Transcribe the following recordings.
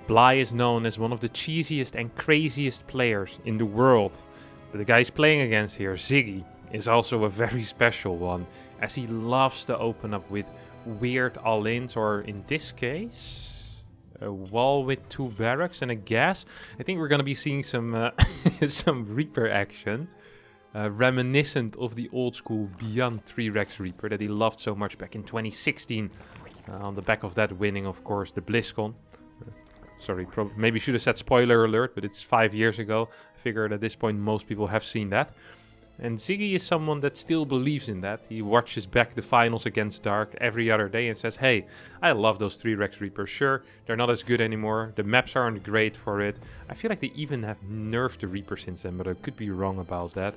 Bly is known as one of the cheesiest and craziest players in the world. But the guy he's playing against here, Ziggy, is also a very special one, as he loves to open up with weird all-ins, or in this case, a wall with 2 barracks and a gas. I think we're going to be seeing some some Reaper action, reminiscent of the old school Beyond 3 Rex Reaper that he loved so much back in 2016. On the back of that winning, of course, the BlizzCon. Sorry, maybe should have said spoiler alert, but it's 5 years ago. I figured at this point most people have seen that. And Ziggy is someone that still believes in that. He watches back the finals against Dark every other day and says, hey, I love those 3 Rex Reapers. Sure, they're not as good anymore. The maps aren't great for it. I feel like they even have nerfed the Reaper since then, but I could be wrong about that.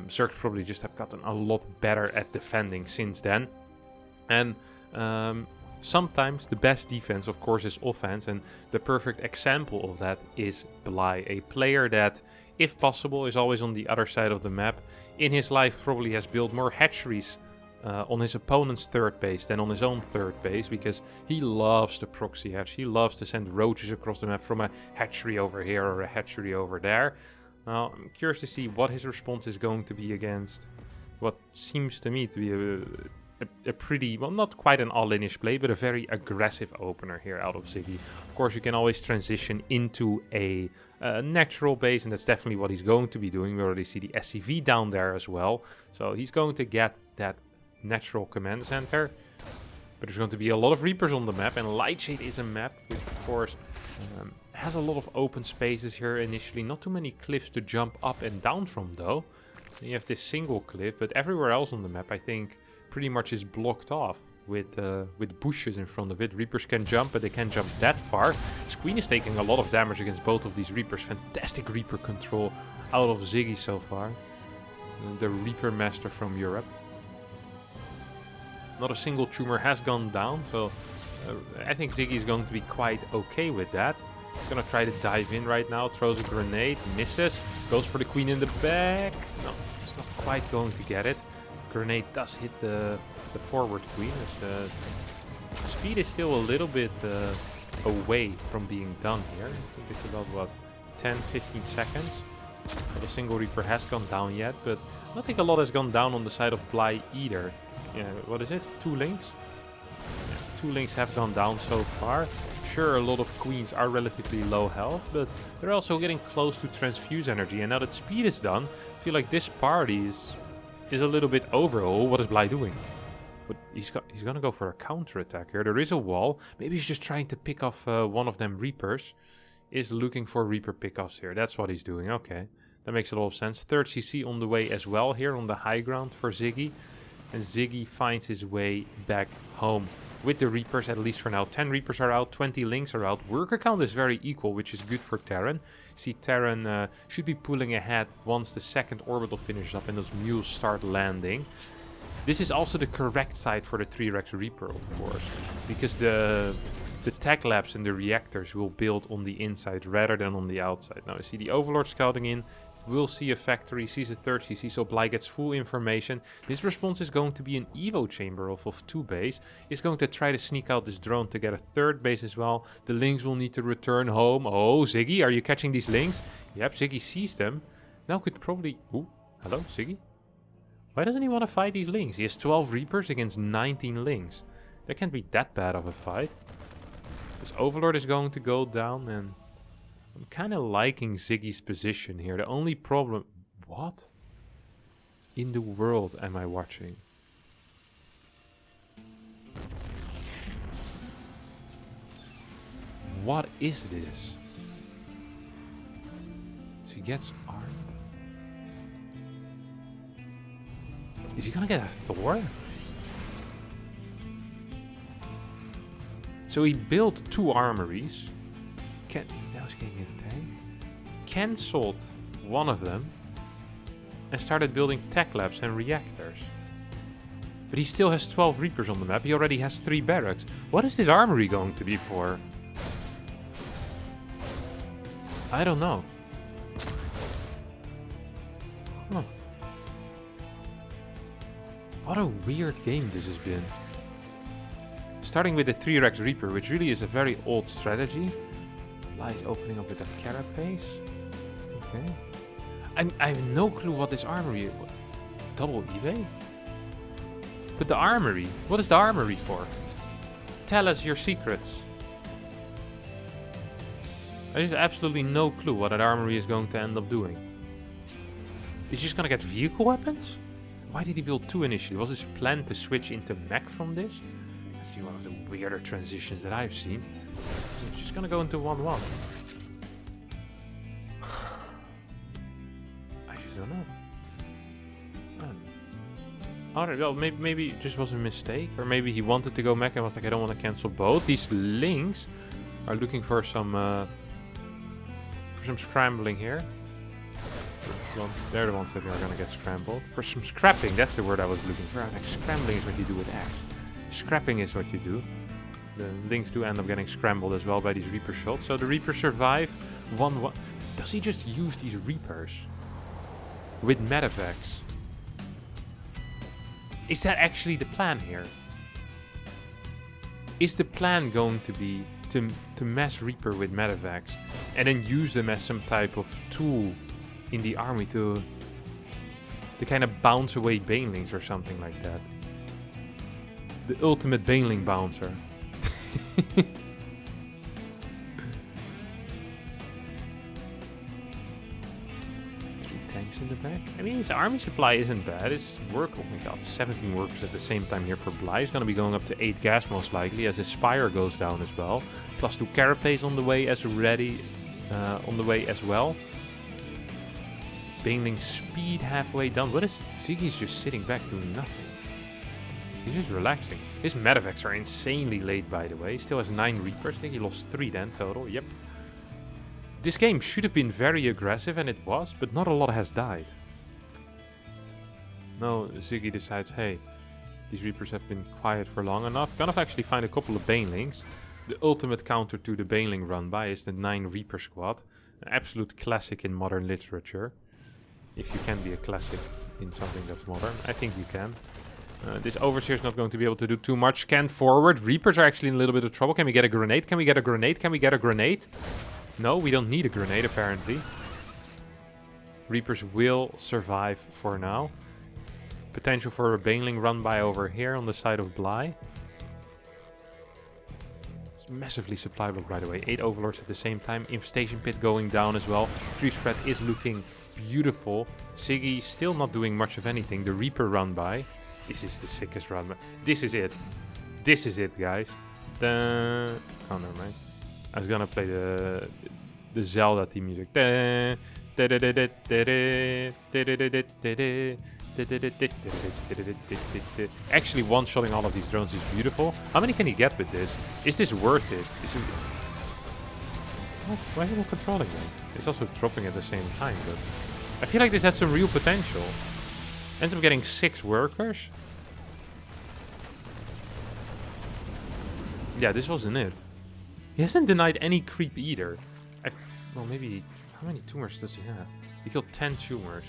Zergs probably just have gotten a lot better at defending since then. And sometimes the best defense, of course, is offense, and the perfect example of that is Bly, a player that, if possible, is always on the other side of the map. In his life, probably has built more hatcheries on his opponent's third base than on his own third base, because he loves the proxy hatch. He loves to send roaches across the map from a hatchery over here or a hatchery over there. Now, I'm curious to see what his response is going to be against what seems to me to be a pretty, well, not quite an all-inish play, but a very aggressive opener here out of Ziggy. Of course, you can always transition into a natural base, and that's definitely what he's going to be doing. We already see the SCV down there as well. So he's going to get that natural command center. But there's going to be a lot of Reapers on the map, and Lightshade is a map which, of course, has a lot of open spaces here initially. Not too many cliffs to jump up and down from, though. You have this single cliff, but everywhere else on the map, I think, pretty much is blocked off with bushes in front of it. Reapers can jump, but they can't jump that far. Queen is taking a lot of damage against both of these Reapers. Fantastic Reaper control out of Ziggy so far. The Reaper master from Europe. Not a single tumor has gone down, so I think Ziggy is going to be quite okay with that. He's gonna try to dive in right now, throws a grenade, misses, goes for the Queen in the back. No, it's not quite going to get it. Grenade does hit the forward Queen. The speed is still a little bit away from being done here. I think it's about, what, 10-15 seconds. Not a single Reaper has gone down yet, but I don't think a lot has gone down on the side of Bly either. Yeah, what is it? 2 links? Yeah, 2 links have gone down so far. Sure, a lot of Queens are relatively low health, but they're also getting close to transfuse energy. And now that speed is done, I feel like this party is a little bit over. Oh, what is Bly doing? But he's gonna go for a counter attack here. There is a wall. Maybe he's just trying to pick off one of them Reapers. Is looking for Reaper pickoffs here. That's what he's doing. Okay, that makes a lot of sense. Third CC on the way as well here on the high ground for Ziggy. And Ziggy finds his way back home with the Reapers, at least for now. 10 Reapers are out, 20 Links are out. Worker count is very equal, which is good for Terran. See, Terran should be pulling ahead once the second orbital finishes up and those mules start landing. This is also the correct side for the 3 Rex Reaper, of course, because the tech labs and the reactors will build on the inside rather than on the outside. Now, you see the Overlord scouting in. We'll see a factory, sees a third CC, so Bly gets full information. This response is going to be an Evo chamber off of 2 base. He's going to try to sneak out this drone to get a third base as well. The Lynx will need to return home. Oh, Ziggy, are you catching these Lynx? Yep, Ziggy sees them. Now could probably... Ooh, hello, Ziggy? Why doesn't he want to fight these Lynx? He has 12 Reapers against 19 Lynx. That can't be that bad of a fight. This Overlord is going to go down, and I'm kind of liking Ziggy's position here. The only problem... What in the world am I watching? What is this? So he gets armed. Is he gonna get a Thor? So he built 2 armories. Now he's getting a tank. Cancelled one of them and started building tech labs and reactors. But he still has 12 Reapers on the map. He already has 3 barracks. What is this armory going to be for? I don't know. Huh. What a weird game this has been. Starting with the 3 Rex Reaper, which really is a very old strategy. Bly is opening up with that carapace. Okay. I have no clue what this armory is. Double eBay? But the armory? What is the armory for? Tell us your secrets. I have absolutely no clue what that armory is going to end up doing. Is he just gonna get vehicle weapons? Why did he build 2 initially? Was his plan to switch into mech from this? That's been one of the weirder transitions that I've seen. He's just gonna go into 1-1. I just don't know. Alright, well, maybe it just was a mistake. Or maybe he wanted to go mech and was like, I don't want to cancel both. These links are looking for some scrambling here. Well, they're the ones that are going to get scrambled. For some scrapping, that's the word I was looking for. Like, scrambling is what you do with X. Scrapping is what you do. The links do end up getting scrambled as well by these Reaper shots. So the Reapers survive 1-1. Does he just use these Reapers with medevacs? Is that actually the plan here? Is the plan going to be to mess Reaper with medevacs and then use them as some type of tool in the army to kind of bounce away banelings or something like that? The ultimate baneling bouncer. 3 tanks in the back. I mean, his army supply isn't bad. His work, oh my god, 17 workers at the same time here for Bly. He's going to be going up to 8 gas most likely as his spire goes down as well. Plus 2 carapace on the way as well. Baneling speed halfway done. What is Ziggy's just sitting back doing nothing? He's just relaxing. His medevacs are insanely late, by the way. He still has 9 Reapers. I think he lost 3 then total. Yep. This game should have been very aggressive, and it was, but not a lot has died. No, Ziggy decides, hey, these Reapers have been quiet for long enough. Gonna actually find a couple of Banelings. The ultimate counter to the Baneling run-by is the 9 Reaper squad. An absolute classic in modern literature. If you can be a classic in something that's modern, I think you can. This Overseer is not going to be able to do too much. Scan forward. Reapers are actually in a little bit of trouble. Can we get a grenade? Can we get a grenade? Can we get a grenade? No, we don't need a grenade, apparently. Reapers will survive for now. Potential for a Baneling run-by over here on the side of Bly. It's massively supply block, by the way. 8 Overlords at the same time. Infestation pit going down as well. Creep spread is looking beautiful. Ziggy still not doing much of anything. The Reaper run-by. This is the sickest run-by. This is it. This is it, guys. Oh, never mind. I was gonna play the Zelda theme music. Actually, one-shotting all of these drones is beautiful. How many can he get with this? Is this worth it? Why is he not controlling them? It's also dropping at the same time, but I feel like this has some real potential. Ends up getting 6 workers. Yeah, this wasn't it. He hasn't denied any creep either. Well, maybe... How many tumors does he have? He killed 10 tumors.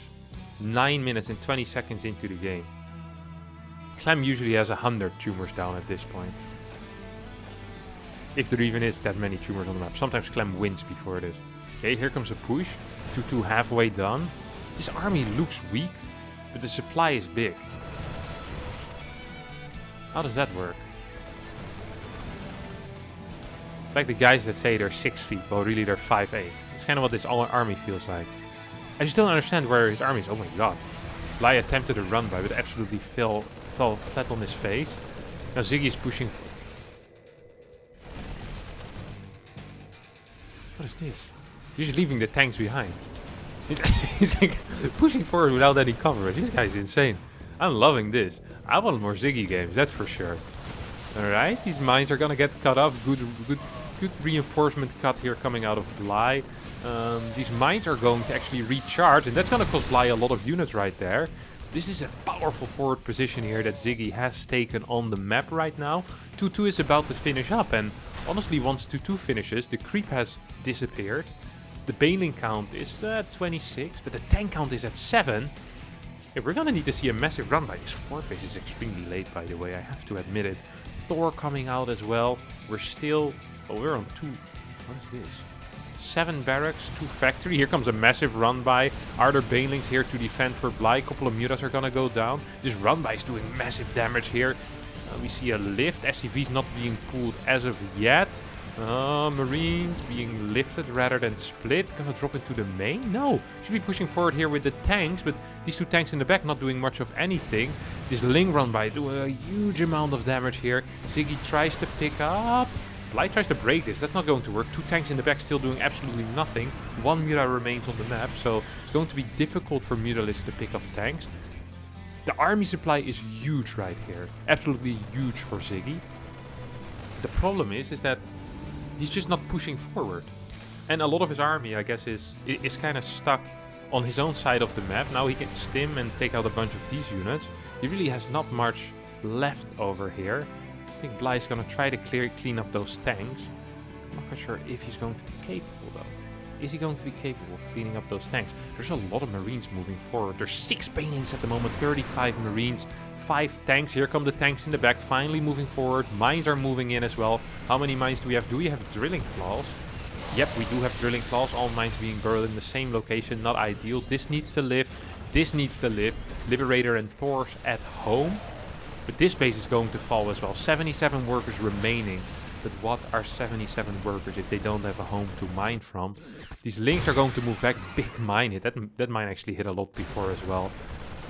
9 minutes and 20 seconds into the game. Clem usually has 100 tumors down at this point. If there even is that many tumors on the map. Sometimes Clem wins before it is. Okay, here comes a push. 2-2 halfway done. This army looks weak, but the supply is big. How does that work? It's like the guys that say they're 6 feet, while really they're 5'8". It's kind of what this army feels like. I just don't understand where his army is. Oh my god. Bly attempted a run-by, but absolutely fell flat on his face. Now Ziggy is pushing... What is this? He's just leaving the tanks behind. He's like pushing forward without any cover. This guy's insane. I'm loving this. I want more Ziggy games, that's for sure. Alright, these mines are gonna get cut off. Good reinforcement cut here coming out of Bly. These mines are going to actually recharge, and that's gonna cost Bly a lot of units right there. This is a powerful forward position here that Ziggy has taken on the map right now. 2-2 is about to finish up, and honestly, once 2-2 finishes, the creep has disappeared. The Baneling count is at 26, but the tank count is at 7. Yeah, we're gonna need to see a massive run by. This 4 phase is extremely late, by the way, I have to admit it. Thor coming out as well. We're still... Oh, we're on 2... What is this? 7 barracks, 2 factory. Here comes a massive run by. Are there banelings here to defend for Bly? A couple of mutas are gonna go down. This run by is doing massive damage here. We see a lift. SCV's not being pulled as of yet. Marines being lifted rather than split. Gonna drop into the main? No. Should be pushing forward here with the tanks, but these 2 tanks in the back not doing much of anything. This Ling run by doing a huge amount of damage here. Ziggy tries to pick up. Bly tries to break this. That's not going to work. 2 tanks in the back still doing absolutely nothing. 1 muta remains on the map, so it's going to be difficult for mutalists to pick up tanks. The army supply is huge right here. Absolutely huge for Ziggy. The problem is that he's just not pushing forward. And a lot of his army, I guess, is kind of stuck on his own side of the map. Now he can stim and take out a bunch of these units. He really has not much left over here. I think Bly's gonna try to clean up those tanks. I'm not quite sure if he's going to be capable though. Is he going to be capable of cleaning up those tanks? There's a lot of Marines moving forward. There's 6 banelings at the moment, 35 Marines, 5 tanks. Here come the tanks in the back, finally moving forward. Mines are moving in as well. How many mines do we have? Do we have drilling claws? Yep, we do have drilling claws. All mines being buried in the same location. Not ideal. This needs to live. This needs to live. Liberator and Thor's at home. But this base is going to fall as well. 77 workers remaining. But what are 77 workers if they don't have a home to mine from? These links are going to move back. Big mine hit. That mine actually hit a lot before as well.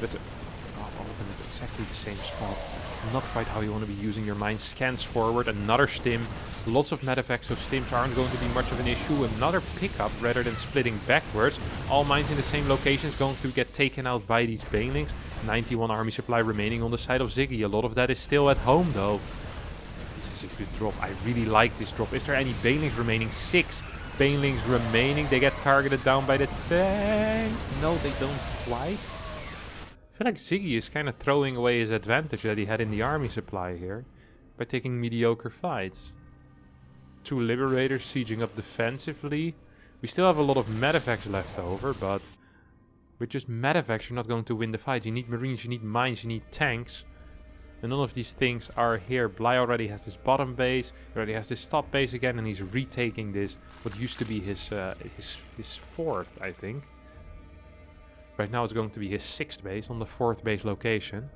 That's all of them at exactly the same spot. It's not quite how you want to be using your mines. Scans forward. Another stim. Lots of medevacs, so stims aren't going to be much of an issue. Another pickup rather than splitting backwards. All mines in the same location is going to get taken out by these banelings. 91 army supply remaining on the side of Ziggy. A lot of that is still at home though. This is a good drop. I really like this drop. Is there any banelings remaining? 6 banelings remaining. They get targeted down by the tanks. No, they don't quite. I feel like Ziggy is kind of throwing away his advantage that he had in the army supply here by taking mediocre fights. 2 liberators sieging up defensively. We still have a lot of medevacs left over, but with just medevacs you're not going to win the fight. You need Marines, you need mines, you need tanks. And none of these things are here. Bly already has this bottom base, he already has this top base again, and he's retaking this, what used to be his 4th, I think. Right now it's going to be his 6th base on the 4th base location.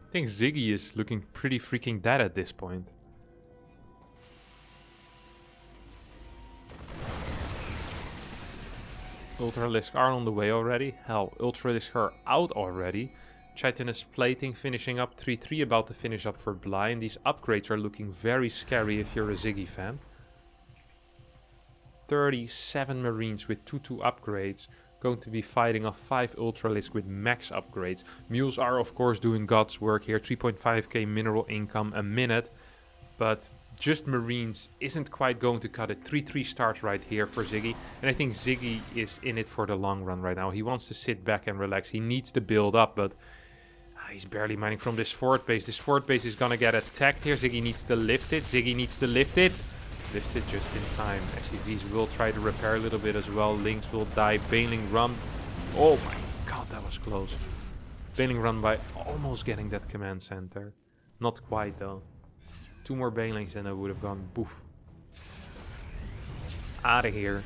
I think Ziggy is looking pretty freaking dead at this point. Ultralisk are on the way already. Hell, Ultralisk are out already. Chitinous plating finishing up 3-3, about to finish up for Bly. And these upgrades are looking very scary if you're a Ziggy fan. 37 Marines with 2-2 upgrades. Going to be fighting off 5 Ultralisk with max upgrades. Mules are of course doing God's work here. 3.5k mineral income a minute. But just Marines isn't quite going to cut it. 3-3 starts right here for Ziggy. And I think Ziggy is in it for the long run right now. He wants to sit back and relax. He needs to build up, but he's barely mining from this 4th base. This 4th base is gonna get attacked here. Ziggy needs to lift it. Ziggy needs to lift it. Lifts it just in time. SCVs will try to repair a little bit as well. Links will die. Baneling run. Oh my god, that was close. Baneling run by almost getting that command center. Not quite though. 2 more banelings and I would have gone boof. Out of here.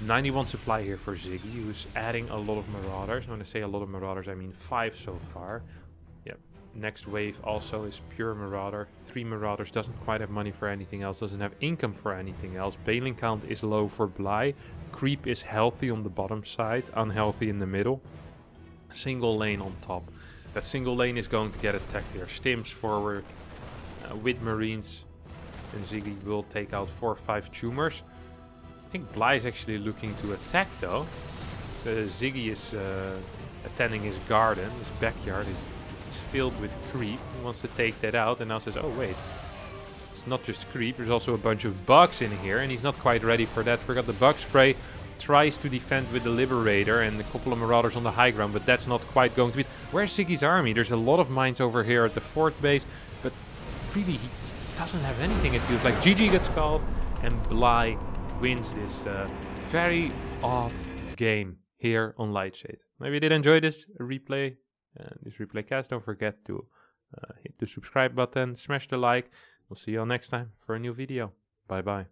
91 supply here for Ziggy, who's adding a lot of marauders. When I say a lot of marauders, I mean 5 so far. Yep. Next wave also is pure marauder. 3 marauders, doesn't quite have money for anything else, doesn't have income for anything else. Baneling count is low for Bly. Creep is healthy on the bottom side, unhealthy in the middle. Single lane on top. That single lane is going to get attacked here. Stims forward. With Marines, and Ziggy will take out 4 or 5 tumors. I think Bly is actually looking to attack though. So Ziggy is attending his garden, his backyard is filled with creep. He wants to take that out and now says, oh wait, it's not just creep, there's also a bunch of bugs in here, and he's not quite ready for that. Forgot the bug spray. Tries to defend with the Liberator and a couple of Marauders on the high ground, but that's not quite going to be. Where's Ziggy's army? There's a lot of mines over here at the 4th base, but really he doesn't have anything. It feels like GG gets called and Bly wins this very odd game here on Lightshade. Maybe you did enjoy this replay, cast. Don't forget to hit the subscribe button, smash the like. We'll see you all next time for a new video. Bye bye.